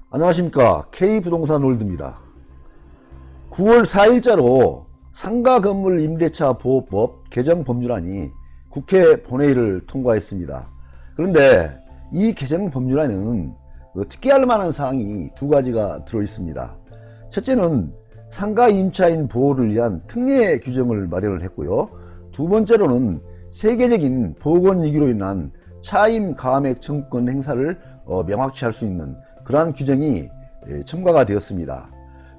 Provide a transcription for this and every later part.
안녕하십니까. K부동산 월드입니다. 9월 4일자로 상가건물 임대차 보호법 개정 법률안이 국회 본회의를 통과했습니다. 그런데 이 개정 법률안에는 특기할 만한 사항이 두 가지가 들어 있습니다. 첫째는 상가 임차인 보호를 위한 특례 규정을 마련을 했고요. 두 번째로는 세계적인 보건위기로 인한 차임 가압액 청구권 행사를 명확히 할 수 있는 그러한 규정이 첨가가 되었습니다.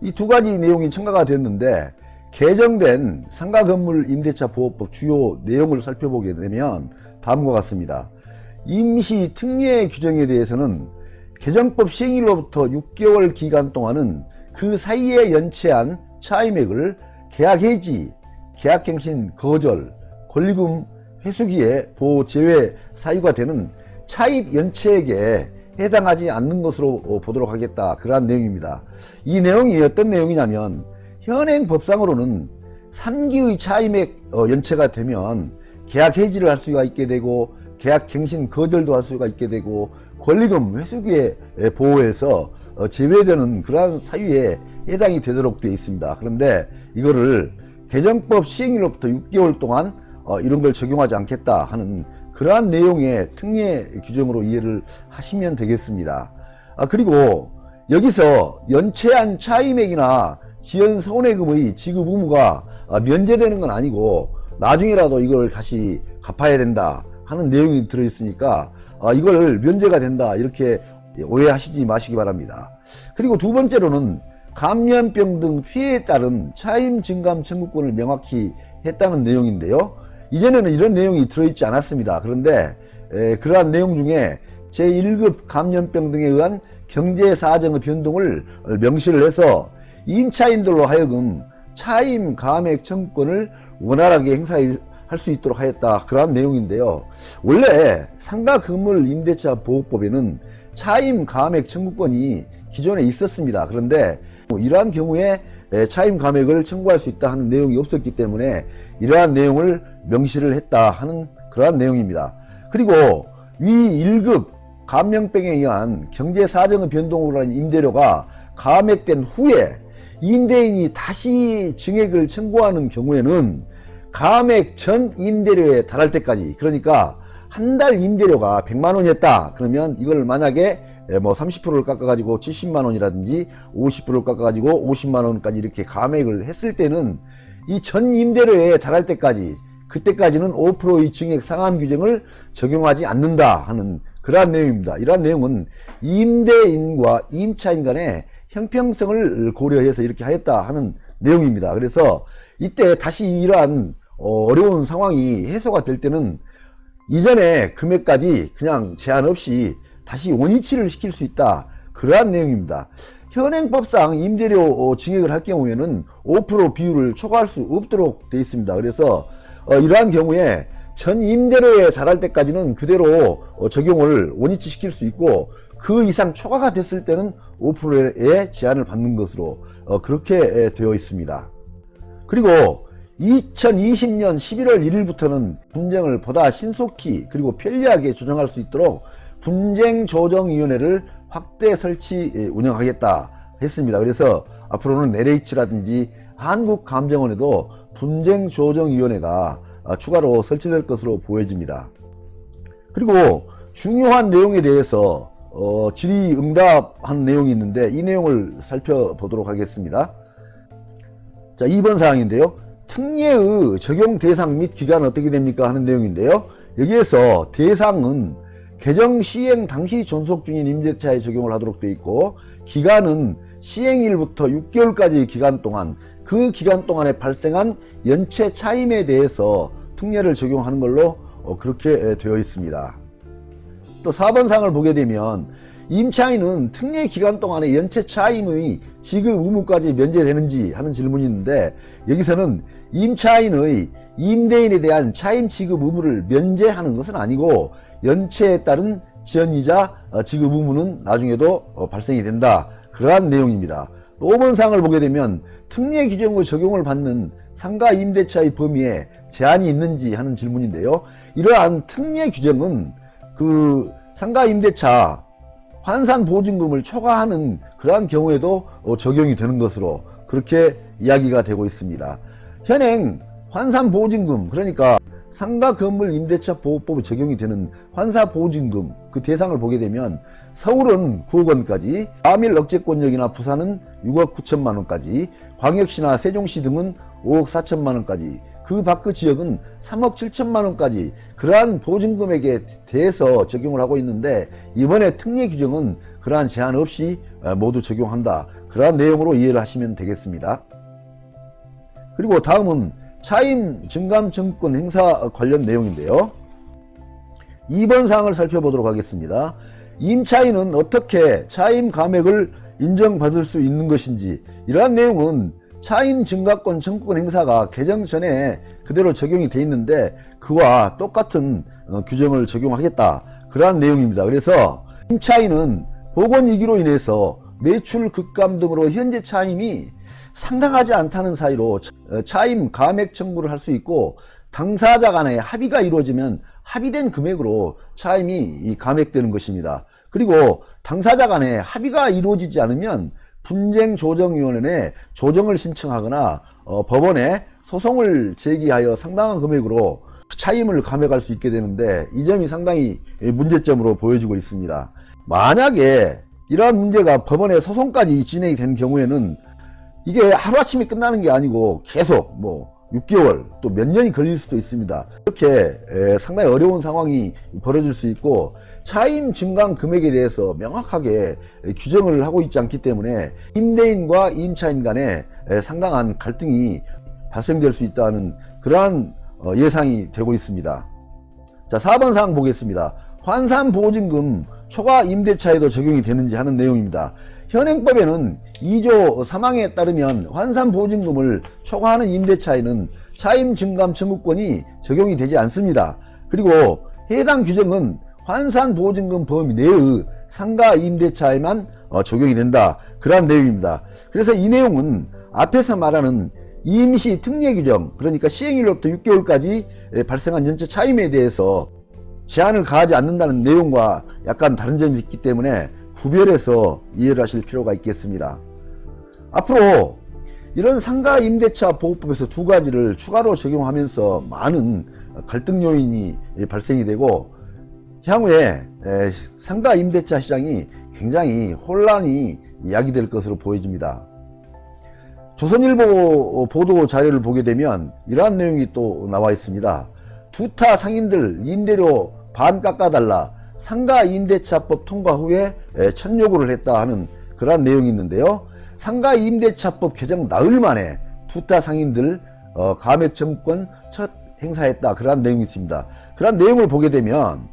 이 두 가지 내용이 첨가가 되었는데, 개정된 상가건물 임대차 보호법 주요 내용을 살펴보게 되면 다음과 같습니다. 임시 특례 규정에 대해서는 개정법 시행일로부터 6개월 기간 동안은 그 사이에 연체한 차임액을 계약 해지, 계약갱신 거절, 권리금 회수기에 보호 제외 사유가 되는 차입 연체액에 해당하지 않는 것으로 보도록 하겠다, 그러한 내용입니다. 이 내용이 어떤 내용이냐면, 현행 법상으로는 3기의 차임액 연체가 되면 계약 해지를 할 수가 있게 되고, 계약 갱신 거절도 할 수가 있게 되고, 권리금 회수기에 보호해서 제외되는 그러한 사유에 해당이 되도록 되어 있습니다. 그런데 이거를 개정법 시행일로부터 6개월 동안 이런 걸 적용하지 않겠다 하는 그러한 내용의 특례 규정으로 이해를 하시면 되겠습니다. 그리고 여기서 연체한 차임액이나 지연 손해금의 지급 의무가 면제되는 건 아니고 나중에라도 이걸 다시 갚아야 된다 하는 내용이 들어있으니까 이걸 면제가 된다, 이렇게 오해하시지 마시기 바랍니다. 그리고 두 번째로는 감염병 등 피해에 따른 차임 증감 청구권을 명확히 했다는 내용인데요. 이전에는 이런 내용이 들어있지 않았습니다. 그런데 그러한 내용 중에 제1급 감염병 등에 의한 경제사정의 변동을 명시를 해서 임차인들로 하여금 차임 가압액 청구권을 원활하게 행사할 수 있도록 하였다, 그러한 내용인데요. 원래 상가건물 임대차 보호법에는 차임 가압액 청구권이 기존에 있었습니다. 그런데 이러한 경우에 차임 가압액을 청구할 수 있다 하는 내용이 없었기 때문에 이러한 내용을 명시를 했다 하는 그러한 내용입니다. 그리고 위 1급 감염병에 의한 경제사정의 변동으로 한 임대료가 가압액된 후에 임대인이 다시 증액을 청구하는 경우에는 가압액 전 임대료에 달할 때까지, 그러니까 한 달 임대료가 100만원이었다 그러면 이걸 만약에 30%를 깎아가지고 70만원이라든지 50%를 깎아가지고 50만원까지 이렇게 감액을 했을 때는 이 전 임대료에 달할 때까지, 그때까지는 5%의 증액 상한 규정을 적용하지 않는다 하는 그러한 내용입니다. 이러한 내용은 임대인과 임차인 간의 형평성을 고려해서 이렇게 하였다 하는 내용입니다. 그래서 이때 다시 이러한 어려운 상황이 해소가 될 때는 이전의 금액까지 그냥 제한 없이 다시 원위치를 시킬 수 있다, 그러한 내용입니다. 현행법상 임대료 증액을 할 경우에는 5% 비율을 초과할 수 없도록 되어 있습니다. 그래서 이러한 경우에 전 임대료에 달할 때까지는 그대로 적용을 원위치 시킬 수 있고, 그 이상 초과가 됐을 때는 5%의 제한을 받는 것으로 그렇게 되어 있습니다. 그리고 2020년 11월 1일부터는 분쟁을 보다 신속히 그리고 편리하게 조정할 수 있도록 분쟁조정위원회를 확대 설치 운영하겠다 했습니다. 그래서 앞으로는 LH라든지 한국감정원에도 분쟁조정위원회가 추가로 설치될 것으로 보여집니다. 그리고 중요한 내용에 대해서 질의응답한 내용이 있는데 이 내용을 살펴보도록 하겠습니다. 자, 2번 사항인데요. 특례의 적용 대상 및 기간은 어떻게 됩니까 하는 내용인데요. 여기에서 대상은 개정 시행 당시 존속 중인 임대차에 적용을 하도록 되어 있고, 기간은 시행일부터 6개월까지 기간 동안, 그 기간 동안에 발생한 연체 차임에 대해서 특례를 적용하는 걸로 그렇게 되어 있습니다. 또 4번 사항을 보게 되면 임차인은 특례 기간 동안에 연체 차임의 지급 의무까지 면제되는지 하는 질문이 있는데, 여기서는 임차인의 임대인에 대한 차임 지급 의무를 면제하는 것은 아니고 연체에 따른 지연이자 지급 의무는 나중에도 발생이 된다, 그러한 내용입니다. 또 5번 사항을 보게 되면 특례 규정의 적용을 받는 상가 임대차의 범위에 제한이 있는지 하는 질문인데요. 이러한 특례 규정은 그 상가 임대차 환산보증금을 초과하는 그러한 경우에도 적용이 되는 것으로 그렇게 이야기가 되고 있습니다. 현행 환산보증금, 그러니까 상가건물임대차 보호법에 적용이 되는 환산보증금 그 대상을 보게 되면 서울은 9억 원까지, 과밀 억제권역이나 부산은 6억 9천만 원까지, 광역시나 세종시 등은 5억 4천만 원까지, 그 밖의 지역은 3억 7천만 원까지 그러한 보증금액에 대해서 적용을 하고 있는데, 이번에 특례 규정은 그러한 제한 없이 모두 적용한다, 그러한 내용으로 이해를 하시면 되겠습니다. 그리고 다음은 차임 증감청구권 행사 관련 내용인데요. 2번 사항을 살펴보도록 하겠습니다. 임차인은 어떻게 차임 감액을 인정받을 수 있는 것인지, 이러한 내용은 차임 증가권 청구권 행사가 개정 전에 그대로 적용이 돼 있는데 그와 똑같은 규정을 적용하겠다, 그러한 내용입니다. 그래서 임차인은 보건위기로 인해서 매출 급감 등으로 현재 차임이 상당하지 않다는 사이로 차임 감액 청구를 할 수 있고, 당사자 간의 합의가 이루어지면 합의된 금액으로 차임이 감액되는 것입니다. 그리고 당사자 간의 합의가 이루어지지 않으면 분쟁조정위원회에 조정을 신청하거나 법원에 소송을 제기하여 상당한 금액으로 차임을 감액할 수 있게 되는데, 이 점이 상당히 문제점으로 보여지고 있습니다. 만약에 이러한 문제가 법원에 소송까지 진행이 된 경우에는 이게 하루아침에 끝나는 게 아니고 계속 6개월 또 몇 년이 걸릴 수도 있습니다. 이렇게 상당히 어려운 상황이 벌어질 수 있고, 차임 증감 금액에 대해서 명확하게 규정을 하고 있지 않기 때문에 임대인과 임차인 간에 상당한 갈등이 발생될 수 있다는 그러한 예상이 되고 있습니다. 자, 4번 사항 보겠습니다. 환산보증금 초과 임대차에도 적용이 되는지 하는 내용입니다. 현행법에는 2조 3항에 따르면 환산보증금을 초과하는 임대차에는 차임 증감 청구권이 적용이 되지 않습니다. 그리고 해당 규정은 환산보증금 범위 내의 상가 임대차에만 적용이 된다, 그러한 내용입니다. 그래서 이 내용은 앞에서 말하는 임시 특례 규정, 그러니까 시행일로부터 6개월까지 발생한 연체 차임에 대해서 제한을 가하지 않는다는 내용과 약간 다른 점이 있기 때문에 구별해서 이해를 하실 필요가 있겠습니다. 앞으로 이런 상가임대차 보호법에서 두 가지를 추가로 적용하면서 많은 갈등 요인이 발생이 되고, 향후에 상가임대차 시장이 굉장히 혼란이 야기될 것으로 보여집니다. 조선일보 보도 자료를 보게 되면 이러한 내용이 또 나와 있습니다. 두타 상인들 임대료 반 깎아달라, 상가임대차법 통과 후에 첫 요구를 했다 하는 그러한 내용이 있는데요. 상가임대차법 개정 나흘 만에 두타 상인들 감액 청구권 첫 행사했다, 그러한 내용이 있습니다. 그러한 내용을 보게 되면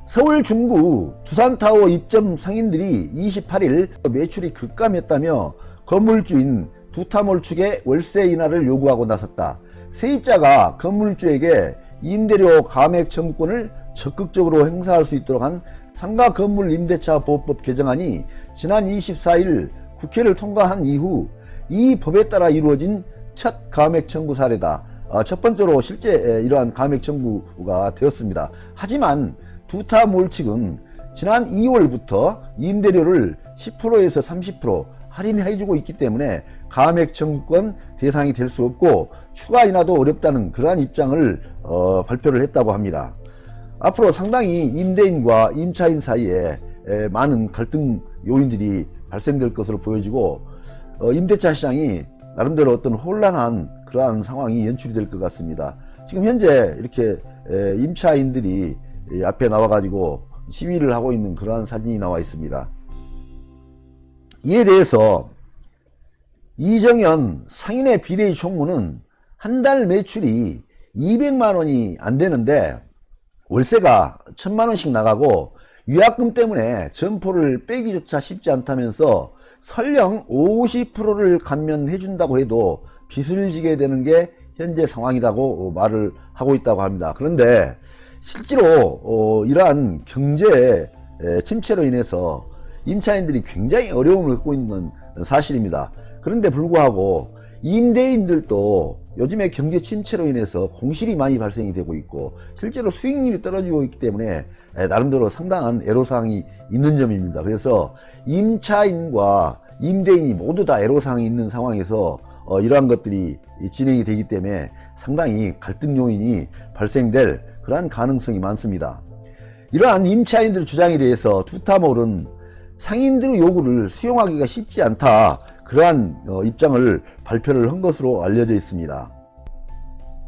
서울 중구 두산타워 입점 상인들이 28일 매출이 급감했다며 건물주인 두타몰 측에 월세 인하를 요구하고 나섰다. 세입자가 건물주에게 임대료 감액 청구권을 적극적으로 행사할 수 있도록 한 상가건물임대차 보호법 개정안이 지난 24일 국회를 통과한 이후 이 법에 따라 이루어진 첫 감액 청구 사례다. 첫 번째로 실제 이러한 감액 청구가 되었습니다. 하지만 두타몰 측은 지난 2월부터 임대료를 10%에서 30% 할인해주고 있기 때문에 감액 청구권 대상이 될 수 없고 추가 인하도 어렵다는 그러한 입장을 발표를 했다고 합니다. 앞으로 상당히 임대인과 임차인 사이에 많은 갈등 요인들이 발생될 것으로 보여지고, 임대차 시장이 나름대로 어떤 혼란한 그러한 상황이 연출이 될 것 같습니다. 지금 현재 이렇게 임차인들이 앞에 나와 가지고 시위를 하고 있는 그러한 사진이 나와 있습니다. 이에 대해서 이정현 상인의 비대위 총무는 한 달 매출이 200만 원이 안 되는데 월세가 1000만 원씩 나가고 위약금 때문에 점포를 빼기조차 쉽지 않다면서 설령 50%를 감면해 준다고 해도 빚을 지게 되는 게 현재 상황이라고 말을 하고 있다고 합니다. 그런데 실제로 이러한 경제 침체로 인해서 임차인들이 굉장히 어려움을 겪고 있는 건 사실입니다. 그런데 불구하고 임대인들도 요즘에 경제 침체로 인해서 공실이 많이 발생이 되고 있고 실제로 수익률이 떨어지고 있기 때문에 나름대로 상당한 애로사항이 있는 점입니다. 그래서 임차인과 임대인이 모두 다 애로사항이 있는 상황에서 이러한 것들이 진행이 되기 때문에 상당히 갈등 요인이 발생될 그러한 가능성이 많습니다. 이러한 임차인들 주장에 대해서 투타몰은 상인들의 요구를 수용하기가 쉽지 않다, 그러한 입장을 발표를 한 것으로 알려져 있습니다.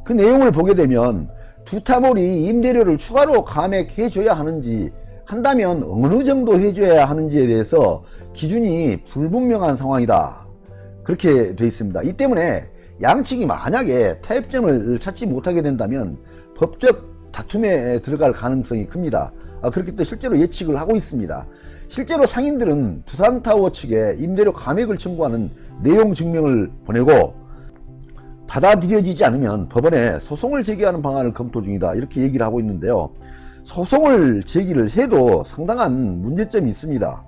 그 내용을 보게 되면 투타몰이 임대료를 추가로 감액해 줘야 하는지, 한다면 어느 정도 해줘야 하는지에 대해서 기준이 불분명한 상황이다, 그렇게 되어 있습니다. 이 때문에 양측이 만약에 타협점을 찾지 못하게 된다면 법적 다툼에 들어갈 가능성이 큽니다. 그렇게 또 실제로 예측을 하고 있습니다. 실제로 상인들은 두산타워 측에 임대료 감액을 청구하는 내용 증명을 보내고 받아들여지지 않으면 법원에 소송을 제기하는 방안을 검토 중이다, 이렇게 얘기를 하고 있는데요. 소송을 제기를 해도 상당한 문제점이 있습니다.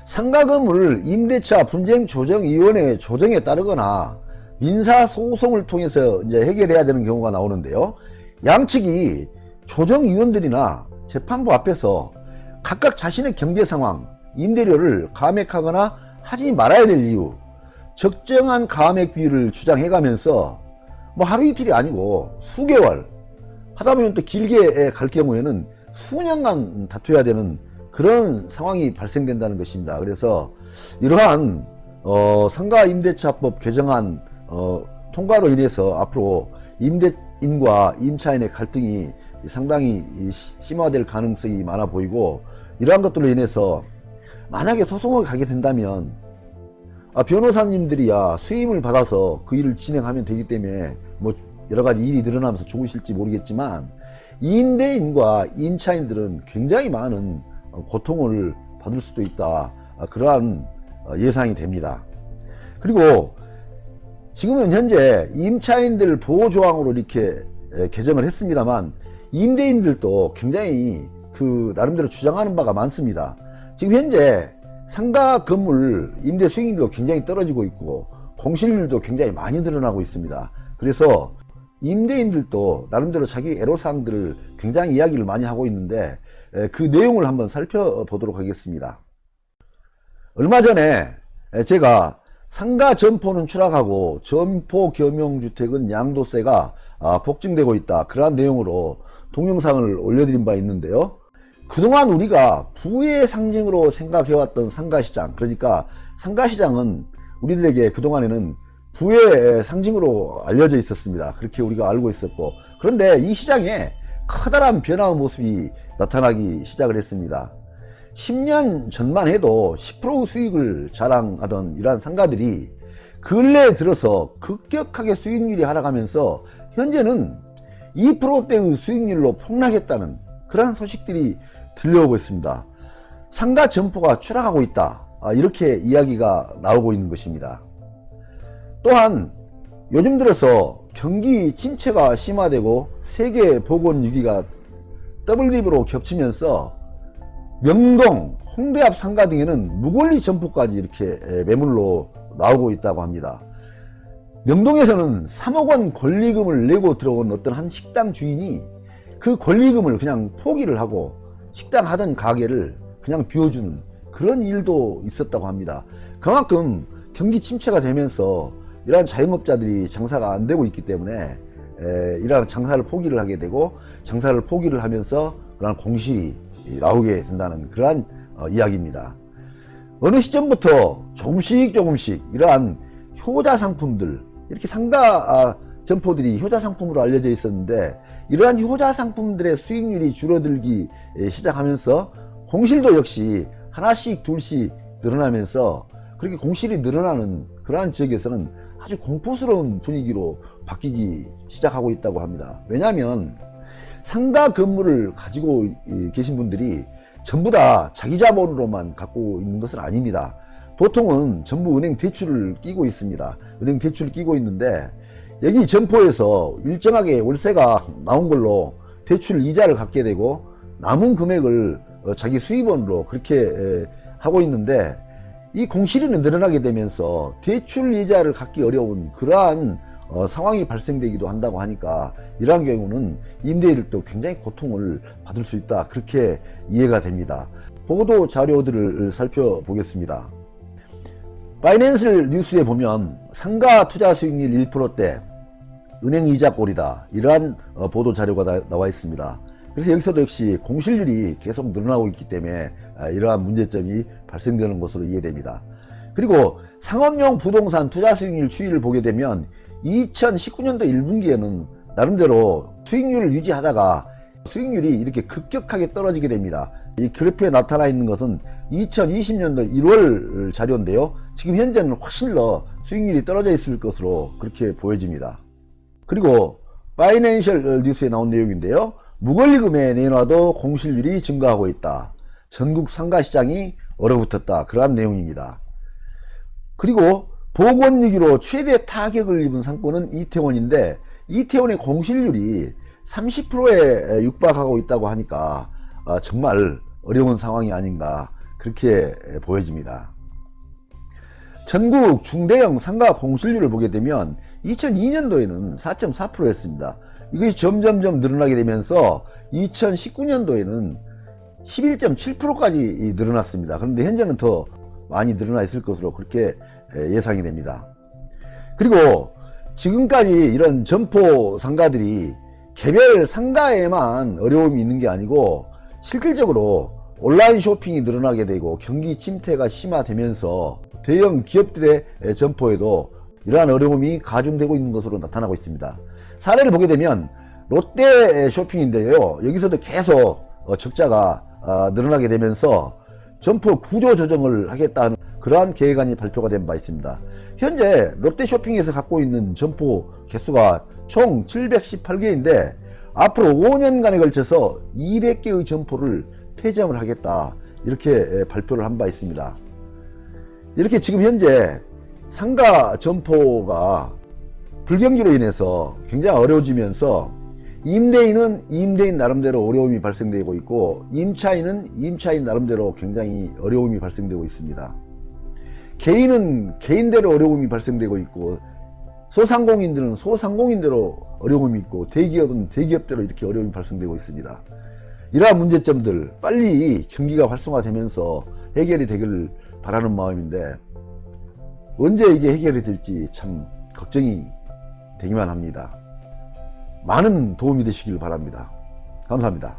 상가건물 임대차 분쟁조정위원회 조정에 따르거나 민사소송을 통해서 이제 해결해야 되는 경우가 나오는데요. 양측이 조정위원들이나 재판부 앞에서 각각 자신의 경제상황, 임대료를 감액하거나 하지 말아야 될 이유, 적정한 감액 비율을 주장해가면서 뭐 하루 이틀이 아니고 수개월, 하다 보면 또 길게 갈 경우에는 수년간 다투어야 되는 그런 상황이 발생된다는 것입니다. 그래서 이러한 상가임대차법 개정안 통과로 인해서 앞으로 임대인과 임차인의 갈등이 상당히 심화될 가능성이 많아 보이고, 이러한 것들로 인해서 만약에 소송을 가게 된다면 변호사님들이야 수임을 받아서 그 일을 진행하면 되기 때문에 뭐 여러가지 일이 늘어나면서 좋으실지 모르겠지만, 임대인과 임차인들은 굉장히 많은 고통을 받을 수도 있다, 그러한 예상이 됩니다. 그리고 지금은 현재 임차인들 보호조항으로 이렇게 개정을 했습니다만 임대인들도 굉장히 그 나름대로 주장하는 바가 많습니다. 지금 현재 상가 건물 임대 수익률도 굉장히 떨어지고 있고 공실률도 굉장히 많이 늘어나고 있습니다. 그래서 임대인들도 나름대로 자기 애로사항들을 굉장히 이야기를 많이 하고 있는데 그 내용을 한번 살펴보도록 하겠습니다. 얼마 전에 제가 상가 점포는 추락하고 점포 겸용주택은 양도세가 복증되고 있다, 그러한 내용으로 동영상을 올려드린 바 있는데요. 그동안 우리가 부의 상징으로 생각해왔던 상가시장, 그러니까 상가시장은 우리들에게 그동안에는 부의 상징으로 알려져 있었습니다. 그렇게 우리가 알고 있었고, 그런데 이 시장에 커다란 변화의 모습이 나타나기 시작을 했습니다. 10년 전만 해도 10% 수익을 자랑하던 이러한 상가들이 근래에 들어서 급격하게 수익률이 하락하면서 현재는 2%대의 수익률로 폭락했다는 그러한 소식들이 들려오고 있습니다. 상가 점포가 추락하고 있다, 이렇게 이야기가 나오고 있는 것입니다. 또한 요즘 들어서 경기 침체가 심화되고 세계 보건 위기가 더블립으로 겹치면서 명동, 홍대 앞 상가 등에는 무권리 점포까지 이렇게 매물로 나오고 있다고 합니다. 명동에서는 3억 원 권리금을 내고 들어온 어떤 한 식당 주인이 그 권리금을 그냥 포기를 하고 식당 하던 가게를 그냥 비워주는 그런 일도 있었다고 합니다. 그만큼 경기 침체가 되면서 이러한 자영업자들이 장사가 안 되고 있기 때문에 이러한 장사를 포기를 하게 되고, 장사를 포기를 하면서 그러한 공실이 나오게 된다는 그러한 이야기입니다. 어느 시점부터 조금씩 이러한 효자 상품들, 이렇게 상가 점포들이 효자 상품으로 알려져 있었는데 이러한 효자 상품들의 수익률이 줄어들기 시작하면서 공실도 역시 하나씩 둘씩 늘어나면서, 그렇게 공실이 늘어나는 그러한 지역에서는 아주 공포스러운 분위기로 바뀌기 시작하고 있다고 합니다. 왜냐하면 상가 건물을 가지고 계신 분들이 전부 다 자기 자본으로만 갖고 있는 것은 아닙니다. 보통은 전부 은행 대출을 끼고 있습니다. 은행 대출을 끼고 있는데 여기 점포에서 일정하게 월세가 나온 걸로 대출 이자를 갚게 되고 남은 금액을 자기 수입원으로 그렇게 하고 있는데, 이 공실이 늘어나게 되면서 대출 이자를 갚기 어려운 그러한 상황이 발생되기도 한다고 하니까 이러한 경우는 임대인들도 굉장히 고통을 받을 수 있다, 그렇게 이해가 됩니다. 보도 자료들을 살펴보겠습니다. 파이낸셜 뉴스에 보면 상가 투자 수익률 1%대 은행 이자 꼴이다, 이러한 보도 자료가 나와 있습니다. 그래서 여기서도 역시 공실률이 계속 늘어나고 있기 때문에 이러한 문제점이 발생되는 것으로 이해됩니다. 그리고 상업용 부동산 투자 수익률 추이를 보게 되면 2019년도 1분기에는 나름대로 수익률을 유지하다가 수익률이 이렇게 급격하게 떨어지게 됩니다. 이 그래프에 나타나 있는 것은 2020년도 1월 자료인데요, 지금 현재는 훨씬 더 수익률이 떨어져 있을 것으로 그렇게 보여집니다. 그리고 파이낸셜 뉴스에 나온 내용인데요, 무권리금에 내놔도 공실률이 증가하고 있다, 전국 상가시장이 얼어붙었다, 그러한 내용입니다. 그리고 보건위기로 최대 타격을 입은 상권은 이태원인데, 이태원의 공실률이 30%에 육박하고 있다고 하니까 정말 어려운 상황이 아닌가, 그렇게 보여집니다. 전국 중대형 상가 공실률을 보게 되면 2002년도에는 4.4%였습니다. 이것이 점점점 늘어나게 되면서 2019년도에는 11.7%까지 늘어났습니다. 그런데 현재는 더 많이 늘어나 있을 것으로 그렇게 예상이 됩니다. 그리고 지금까지 이런 점포 상가들이 개별 상가에만 어려움이 있는 게 아니고 실질적으로 온라인 쇼핑이 늘어나게 되고 경기 침체가 심화되면서 대형 기업들의 점포에도 이러한 어려움이 가중되고 있는 것으로 나타나고 있습니다. 사례를 보게 되면 롯데 쇼핑인데요, 여기서도 계속 적자가 늘어나게 되면서 점포 구조 조정을 하겠다는 그러한 계획안이 발표가 된 바 있습니다. 현재 롯데 쇼핑에서 갖고 있는 점포 개수가 총 718개인데 앞으로 5년간에 걸쳐서 200개의 점포를 폐점을 하겠다, 이렇게 발표를 한 바 있습니다. 이렇게 지금 현재 상가 점포가 불경기로 인해서 굉장히 어려워지면서 임대인은 임대인 나름대로 어려움이 발생되고 있고, 임차인은 임차인 나름대로 굉장히 어려움이 발생되고 있습니다. 개인은 개인대로 어려움이 발생되고 있고, 소상공인들은 소상공인대로 어려움이 있고, 대기업은 대기업대로 이렇게 어려움이 발생되고 있습니다. 이러한 문제점들 빨리 경기가 활성화되면서 해결이 되기를 바라는 마음인데, 언제 이게 해결이 될지 참 걱정이 되기만 합니다. 많은 도움이 되시길 바랍니다. 감사합니다.